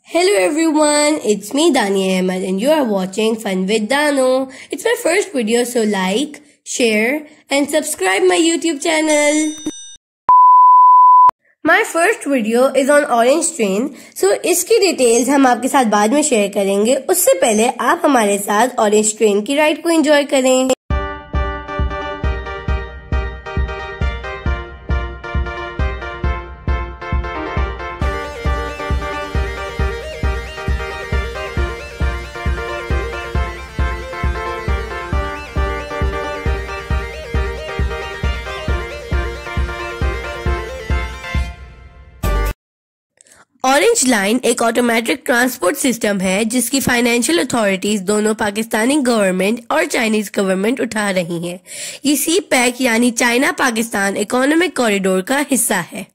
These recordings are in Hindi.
Hello everyone, it's me Dani Ahmed and you are watching Fun with Dano. It's my first video, so like, share and subscribe my YouTube channel. My first video is on Orange Train, so इसकी डिटेल्स हम आपके साथ बाद में शेयर करेंगे। उससे पहले आप हमारे साथ ऑरेंज ट्रेन की राइड को एंजॉय करें। ऑरेंज लाइन एक ऑटोमेटिक ट्रांसपोर्ट सिस्टम है जिसकी फाइनेंशियल अथॉरिटीज दोनों पाकिस्तानी गवर्नमेंट और चाइनीज गवर्नमेंट उठा रही हैं। ये सी पैक यानी चाइना पाकिस्तान इकोनॉमिक कॉरिडोर का हिस्सा है।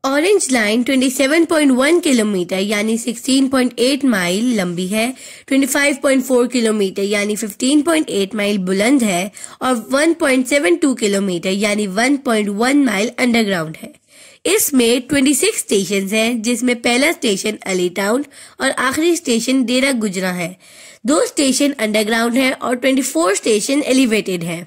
ऑरेंज लाइन 27.1 किलोमीटर यानी 16.8 माइल लंबी है, 25.4 किलोमीटर यानी 15.8 माइल बुलंद है और 1.72 किलोमीटर यानी 1.1 माइल अंडरग्राउंड है। इसमें 26 स्टेशन हैं, जिसमें पहला स्टेशन अली टाउन और आखिरी स्टेशन डेरा गुजरा है। 2 स्टेशन अंडरग्राउंड है और 24 स्टेशन एलिवेटेड है।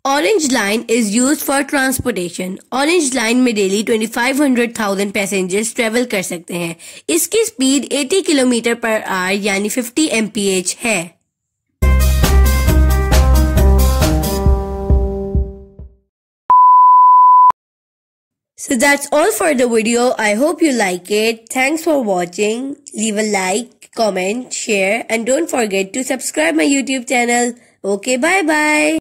Orange line is used for transportation. Orange line में डेली 2500,000 पैसेंजर्स ट्रेवल कर सकते हैं। इसकी स्पीड 80 किलोमीटर पर आवर यानी 50 mph है। So that's all for the video. I hope you like it. Thanks for watching. Leave a like, comment, share and don't forget to subscribe my YouTube channel. Okay, bye bye.